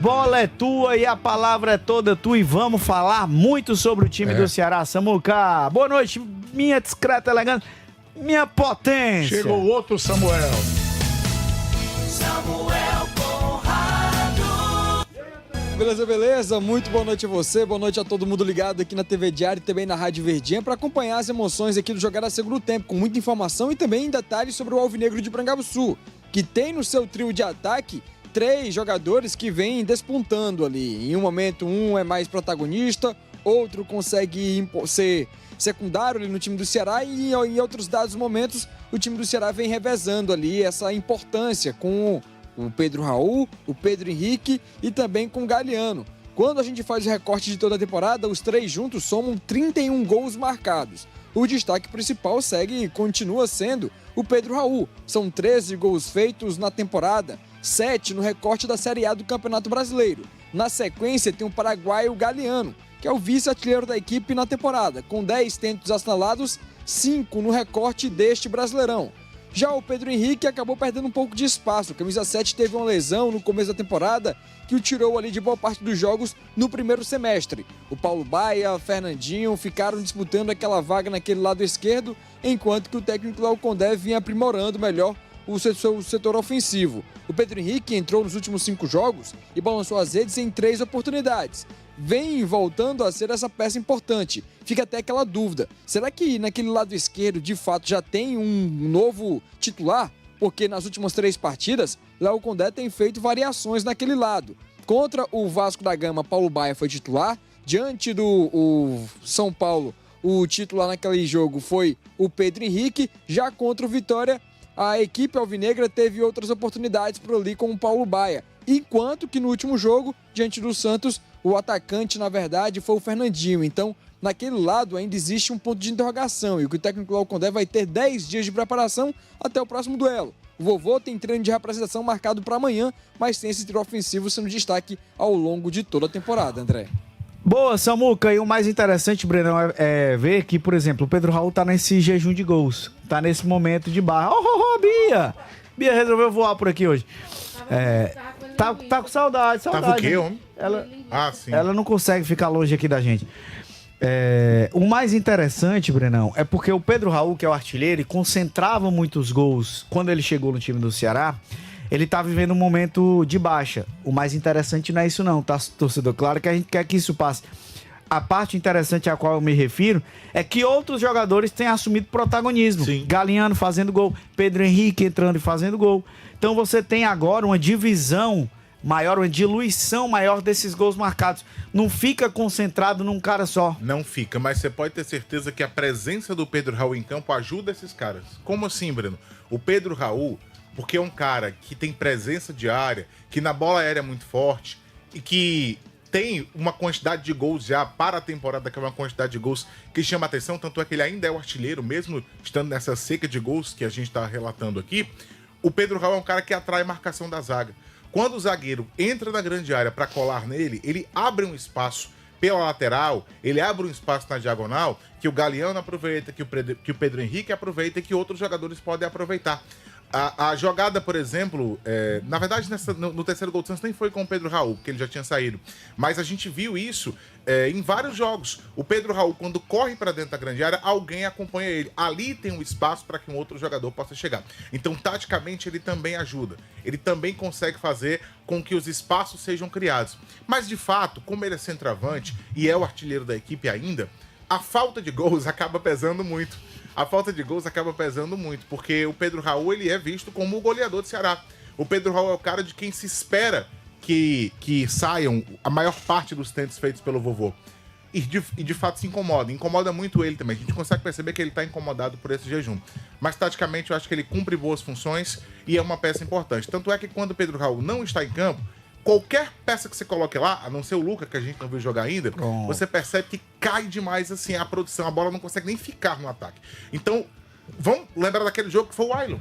Bola é tua e a palavra é toda tua e vamos falar muito sobre o time do Ceará. Samuca, boa noite, minha discreta elegante, minha potência. Chegou outro Samuel. Samuel Conrado. Beleza? Muito boa noite a você, boa noite a todo mundo ligado aqui na TV Diário e também na Rádio Verdinha para acompanhar as emoções aqui do Jogada Segundo Tempo, com muita informação e também detalhes sobre o Alvinegro de Brangabuçu, que tem no seu trio de ataque 3 jogadores que vêm despontando ali. Em um momento, um é mais protagonista, outro consegue ser secundário ali no time do Ceará e em outros dados momentos o time do Ceará vem revezando ali essa importância com o Pedro Raul, o Pedro Henrique e também com o Galeano. Quando a gente faz o recorte de toda a temporada, os 3 juntos somam 31 gols marcados. O destaque principal segue e continua sendo o Pedro Raul. São 13 gols feitos na temporada, 7 no recorte da Série A do Campeonato Brasileiro. Na sequência tem o paraguaio Galeano, que é o vice-artilheiro da equipe na temporada, com 10 tentos assinalados, 5 no recorte deste Brasileirão. Já o Pedro Henrique acabou perdendo um pouco de espaço. O camisa 7 teve uma lesão no começo da temporada que o tirou ali de boa parte dos jogos no primeiro semestre. O Paulo Baia, Fernandinho ficaram disputando aquela vaga naquele lado esquerdo, enquanto que o técnico Léo Condé vinha aprimorando melhor o setor ofensivo. O Pedro Henrique entrou nos últimos 5 jogos e balançou as redes em 3 oportunidades. Vem voltando a ser essa peça importante. Fica até aquela dúvida, será que naquele lado esquerdo de fato já tem um novo titular? Porque nas últimas 3 partidas, Léo Condé tem feito variações naquele lado. Contra o Vasco da Gama, Paulo Baia foi titular. Diante do São Paulo, o titular naquele jogo foi o Pedro Henrique. Já contra o Vitória, a equipe alvinegra teve outras oportunidades por ali com o Paulo Baia. Enquanto que no último jogo, diante do Santos, o atacante, na verdade, foi o Fernandinho. Então, naquele lado ainda existe um ponto de interrogação e o que o técnico Léo Condé vai ter 10 dias de preparação até o próximo duelo. O Vovô tem treino de representação marcado para amanhã, mas tem esse trio ofensivo sendo destaque ao longo de toda a temporada, André. Boa, Samuca, e o mais interessante, Brenão, é ver que, por exemplo, o Pedro Raul tá nesse jejum de gols, tá nesse momento de barra. Bia! Bia resolveu voar por aqui hoje. Tá com saudade. Tava o quê, homem? Sim. Ela não consegue ficar longe aqui da gente. O mais interessante, Brenão, é porque o Pedro Raul, que é o artilheiro, ele concentrava muitos gols quando ele chegou no time do Ceará. Ele tá vivendo um momento de baixa. O mais interessante não é isso não, tá, torcedor? Claro que a gente quer que isso passe. A parte interessante a qual eu me refiro é que outros jogadores têm assumido protagonismo. Sim. Galeano fazendo gol, Pedro Henrique entrando e fazendo gol. Então você tem agora uma divisão maior, uma diluição maior desses gols marcados. Não fica concentrado num cara só. Não fica, mas você pode ter certeza que a presença do Pedro Raul em campo ajuda esses caras. Como assim, Breno? O Pedro Raul, porque é um cara que tem presença de área, que na bola aérea é muito forte e que tem uma quantidade de gols já para a temporada, que é uma quantidade de gols que chama atenção, tanto é que ele ainda é o artilheiro, mesmo estando nessa seca de gols que a gente está relatando aqui. O Pedro Raul é um cara que atrai a marcação da zaga. Quando o zagueiro entra na grande área para colar nele, ele abre um espaço pela lateral, ele abre um espaço na diagonal, que o Galeano aproveita, que o Pedro Henrique aproveita e que outros jogadores podem aproveitar. A jogada, por exemplo, na verdade no terceiro gol do Santos nem foi com o Pedro Raul, porque ele já tinha saído, mas a gente viu isso em vários jogos. O Pedro Raul, quando corre para dentro da grande área, alguém acompanha ele. Ali tem um espaço para que um outro jogador possa chegar. Então, taticamente, ele também ajuda. Ele também consegue fazer com que os espaços sejam criados. Mas, de fato, como ele é centroavante e é o artilheiro da equipe ainda, a falta de gols acaba pesando muito. A falta de gols acaba pesando muito, porque o Pedro Raul, ele é visto como o goleador do Ceará. O Pedro Raul é o cara de quem se espera que saiam a maior parte dos tentos feitos pelo Vovô. E de fato se incomoda. Incomoda muito ele também. A gente consegue perceber que ele está incomodado por esse jejum. Mas taticamente eu acho que ele cumpre boas funções e é uma peça importante. Tanto é que quando o Pedro Raul não está em campo, qualquer peça que você coloque lá, a não ser o Luca, que a gente não viu jogar ainda, você percebe que cai demais assim a produção, a bola não consegue nem ficar no ataque. Então, vamos lembrar daquele jogo que foi o Ailon.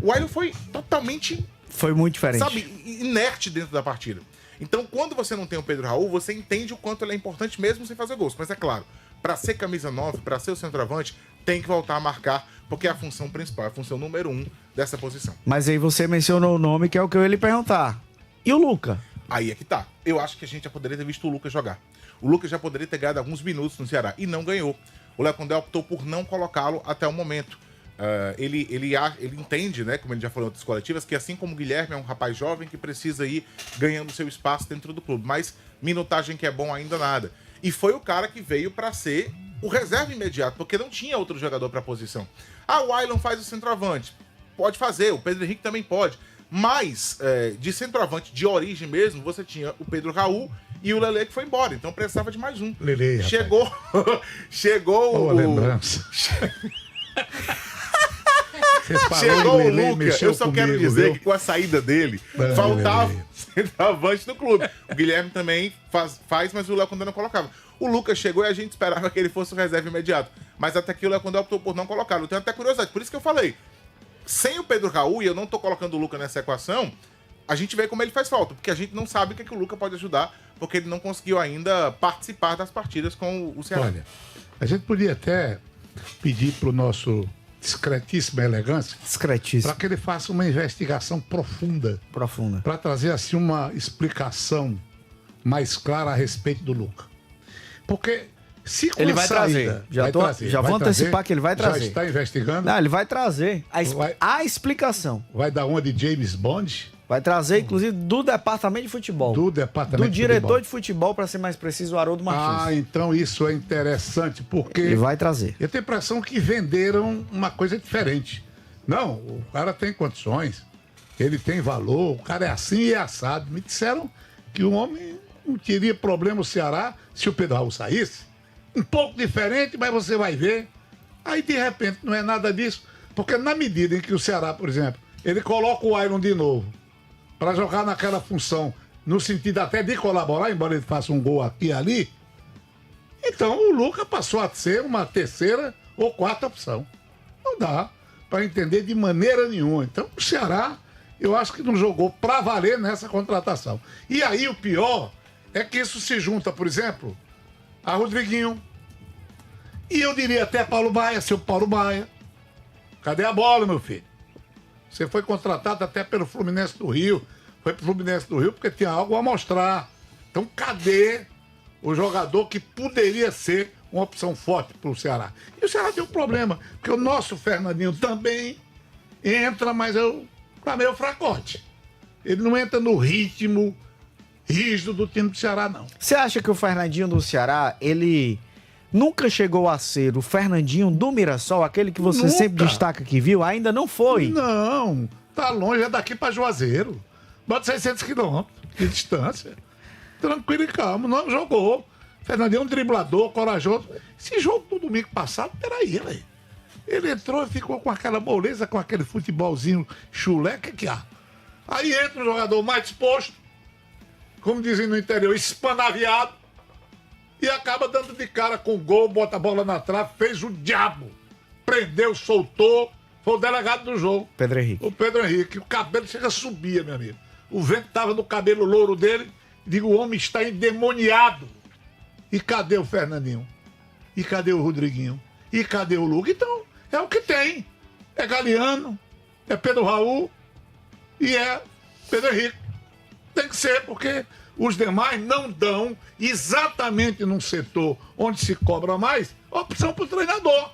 O Ailon foi totalmente... Foi muito diferente. Sabe, inerte dentro da partida. Então, quando você não tem o Pedro Raul, você entende o quanto ele é importante mesmo sem fazer gols. Mas é claro, para ser camisa 9, para ser o centroavante, tem que voltar a marcar, porque é a função principal, é a função número 1 dessa posição. Mas aí você mencionou o nome que é o que eu ia lhe perguntar. E o Luca? Aí é que tá. Eu acho que a gente já poderia ter visto o Lucas jogar. O Lucas já poderia ter ganhado alguns minutos no Ceará e não ganhou. O Léo Condé optou por não colocá-lo até o momento. Ele entende, né, como ele já falou em outras coletivas, que assim como o Guilherme é um rapaz jovem que precisa ir ganhando seu espaço dentro do clube, mas minutagem que é bom ainda nada. E foi o cara que veio para ser o reserva imediato, porque não tinha outro jogador para a posição. O Ailon faz o centroavante, pode fazer, o Pedro Henrique também pode, mas de centroavante de origem mesmo, você tinha o Pedro Raul e o Lelê que foi embora, então precisava de mais um. Lelê, chegou Boa lembrança. Chegou o Lucas, eu só quero dizer que com a saída dele, faltava centroavante no clube. O Guilherme também faz, mas o Léo Condé não colocava. O Lucas chegou e a gente esperava que ele fosse o reserva imediato. Mas até que o Léo Condé optou por não colocá-lo. Eu tenho até curiosidade, por isso que eu falei. Sem o Pedro Raul, e eu não tô colocando o Lucas nessa equação, a gente vê como ele faz falta. Porque a gente não sabe o que o Lucas pode ajudar, porque ele não conseguiu ainda participar das partidas com o Ceará. Olha, a gente podia até pedir pro nosso discretíssima elegância para que ele faça uma investigação profunda para trazer assim uma explicação mais clara a respeito do Lucas, porque se com ele a vai saída, trazer, já vou antecipar que ele vai trazer. Já está investigando? Não, ele vai trazer a explicação. Vai dar uma de James Bond? Vai trazer, inclusive, do departamento de futebol. Do departamento do diretor de futebol, para ser mais preciso, o Haroldo Martins. Então isso é interessante, porque... Ele vai trazer. Eu tenho a impressão que venderam uma coisa diferente. Não, o cara tem condições, ele tem valor, o cara é assim e é assado. Me disseram que o homem não teria problema no Ceará se o Pedro Raul saísse. Um pouco diferente, mas você vai ver. Aí, de repente, não é nada disso. Porque na medida em que o Ceará, por exemplo, ele coloca o Ailon de novo para jogar naquela função, no sentido até de colaborar, embora ele faça um gol aqui e ali, então o Lucas passou a ser uma terceira ou quarta opção. Não dá para entender de maneira nenhuma. Então o Ceará, eu acho que não jogou para valer nessa contratação. E aí o pior é que isso se junta, por exemplo, a Rodriguinho, e eu diria até Paulo Baia, seu Paulo Baia. Cadê a bola, meu filho? Você foi contratado até pelo Fluminense do Rio. Foi pro Fluminense do Rio porque tinha algo a mostrar. Então, cadê o jogador que poderia ser uma opção forte pro Ceará? E o Ceará tem um problema, porque o nosso Fernandinho também entra, mas tá meio fracote. Ele não entra no ritmo rígido do time do Ceará, não. Você acha que o Fernandinho do Ceará, ele nunca chegou a ser o Fernandinho do Mirassol, aquele que você sempre destaca que viu? Ainda não foi? Não, tá longe, é daqui pra Juazeiro. Bota 600 quilômetros de distância. Tranquilo e calmo, não jogou. Fernandinho é um driblador, corajoso. Esse jogo do domingo passado, peraí, velho. Ele entrou e ficou com aquela moleza, com aquele futebolzinho chulé, que há? Aí entra um jogador mais disposto, como dizem no interior, espanaviado, e acaba dando de cara com o gol, bota a bola na trave, fez o diabo. Prendeu, soltou, foi o delegado do jogo. Pedro Henrique. O Pedro Henrique. O cabelo chega a subir, meu amigo. O vento estava no cabelo louro dele. Digo, o homem está endemoniado. E cadê o Fernandinho? E cadê o Rodriguinho? E cadê o Lucas? Então, é o que tem. É Galeano, é Pedro Raul e é Pedro Henrique. Tem que ser, porque os demais não dão exatamente num setor onde se cobra mais opção para o treinador.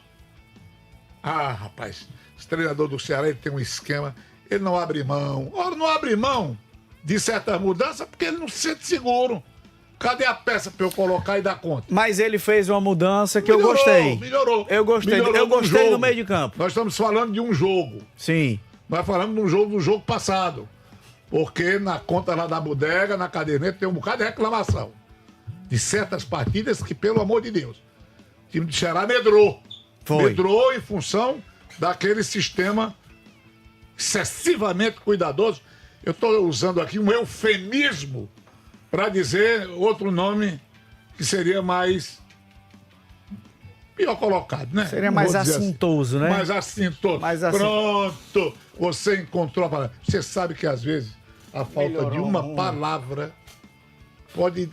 Ah, rapaz, esse treinador do Ceará ele tem um esquema, ele não abre mão. Ora, não abre mão de certas mudanças porque ele não se sente seguro. Cadê a peça para eu colocar e dar conta? Mas ele fez uma mudança que eu gostei. Melhorou. Eu gostei. Eu gostei do meio de campo. Nós estamos falando de um jogo. Sim. Nós falamos de um jogo do jogo passado. Porque na conta lá da bodega, na caderneta, tem um bocado de reclamação. De certas partidas que, pelo amor de Deus, o time de Ceará medrou. Foi. Medrou em função daquele sistema excessivamente cuidadoso. Eu estou usando aqui um eufemismo para dizer outro nome que seria mais pior colocado, né? Seria mais assintoso, assim. né? Mais assintoso. Pronto, você encontrou a palavra. Você sabe que às vezes a falta de uma palavra pode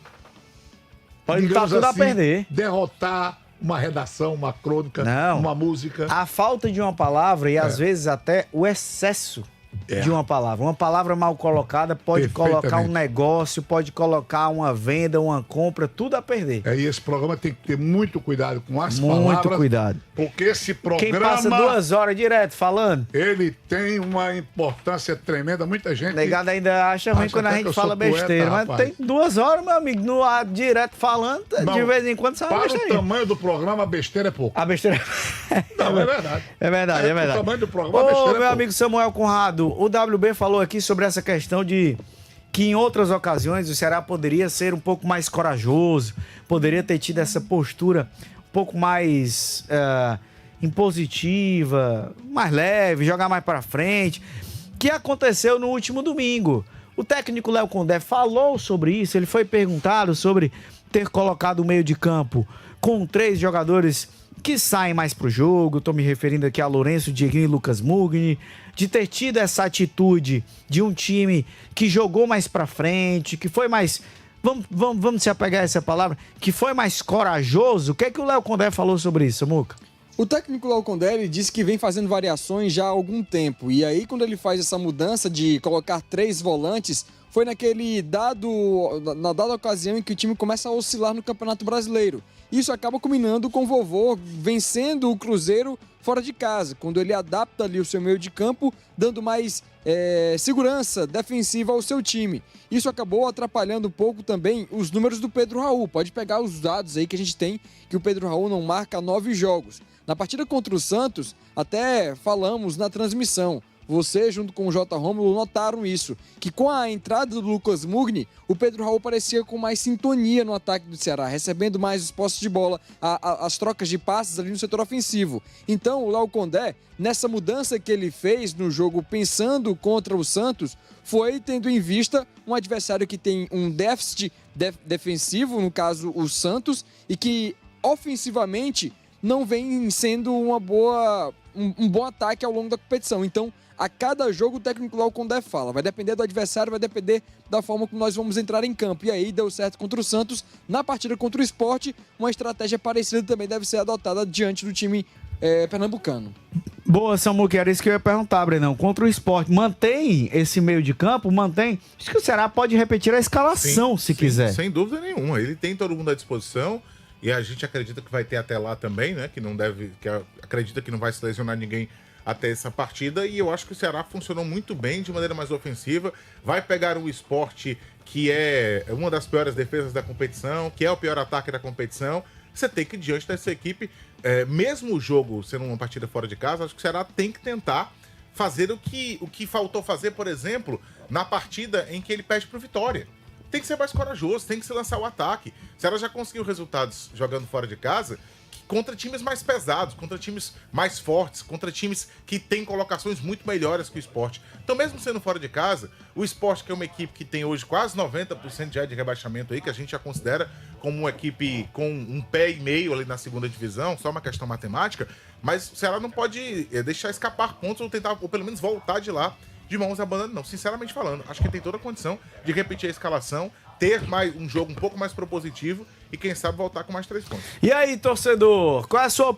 estar tudo a perder. Derrotar uma redação, uma crônica, uma música. A falta de uma palavra e às vezes até o excesso de uma palavra. Uma palavra mal colocada pode colocar um negócio, pode colocar uma venda, uma compra, tudo a perder. E esse programa tem que ter muito cuidado com as palavras. Muito cuidado. Porque esse programa... Quem passa 2 horas direto falando... Ele tem uma importância tremenda. Muita gente... Negado ainda acha ruim quando a gente fala besteira. Mas tem 2 horas, meu amigo, no ar direto falando, de vez em quando sai uma besteira. Para o tamanho do programa, a besteira é pouco. A besteira... Não, é verdade. É verdade. O tamanho do programa, a besteira é pouco. Meu amigo Samuel Conrado, o WB falou aqui sobre essa questão de que em outras ocasiões o Ceará poderia ser um pouco mais corajoso, poderia ter tido essa postura um pouco mais impositiva, mais leve, jogar mais para frente, que aconteceu no último domingo. O técnico Léo Condé falou sobre isso, ele foi perguntado sobre ter colocado o meio de campo com 3 jogadores que saem mais pro jogo, tô me referindo aqui a Lourenço, Dieguinho e Lucas Mugni, de ter tido essa atitude de um time que jogou mais pra frente, que foi mais, vamos se apegar a essa palavra, que foi mais corajoso. O que é que o Léo Condé falou sobre isso, Samuca? O técnico Léo Condé, ele disse que vem fazendo variações já há algum tempo, e aí quando ele faz essa mudança de colocar 3 volantes, foi na dada ocasião em que o time começa a oscilar no Campeonato Brasileiro. Isso acaba culminando com o Vovô vencendo o Cruzeiro fora de casa, quando ele adapta ali o seu meio de campo, dando mais segurança defensiva ao seu time. Isso acabou atrapalhando um pouco também os números do Pedro Raul. Pode pegar os dados aí que a gente tem, que o Pedro Raul não marca 9 jogos. Na partida contra o Santos, até falamos na transmissão, você, junto com o J. Rômulo, notaram isso, que com a entrada do Lucas Mugni, o Pedro Raul parecia com mais sintonia no ataque do Ceará, recebendo mais os postos de bola, as trocas de passes ali no setor ofensivo. Então, o Léo Condé, nessa mudança que ele fez no jogo pensando contra o Santos, foi tendo em vista um adversário que tem um déficit defensivo, no caso o Santos, e que ofensivamente não vem sendo um bom ataque ao longo da competição. Então, a cada jogo o técnico Léo Condé fala, vai depender do adversário, vai depender da forma como nós vamos entrar em campo. E aí deu certo contra o Santos. Na partida contra o Sport, uma estratégia parecida também deve ser adotada diante do time pernambucano. Boa, Samuca, era isso que eu ia perguntar, Brenão. Contra o Sport, mantém esse meio de campo? Mantém? Acho que o Ceará pode repetir a escalação, se quiser. Sem dúvida nenhuma. Ele tem todo mundo à disposição e a gente acredita que vai ter até lá também, né? Acredita que não vai se lesionar ninguém até essa partida, e eu acho que o Ceará funcionou muito bem, de maneira mais ofensiva, vai pegar um Sport que é uma das piores defesas da competição, que é o pior ataque da competição. Você tem que, diante dessa equipe, mesmo o jogo sendo uma partida fora de casa, acho que o Ceará tem que tentar fazer o que faltou fazer, por exemplo, na partida em que ele perde pro Vitória. Tem que ser mais corajoso, tem que se lançar o ataque. O Ceará já conseguiu resultados jogando fora de casa, contra times mais pesados, contra times mais fortes, contra times que têm colocações muito melhores que o Sport. Então, mesmo sendo fora de casa, o Sport, que é uma equipe que tem hoje quase 90% já de rebaixamento aí, que a gente já considera como uma equipe com um pé e meio ali na segunda divisão, só uma questão matemática, mas o Ceará não pode deixar escapar pontos ou pelo menos voltar de lá de mãos abanando, não. Sinceramente falando, acho que tem toda a condição de repetir a escalação, ter um jogo um pouco mais propositivo e, quem sabe, voltar com mais 3 pontos. E aí, torcedor, qual é a sua opinião?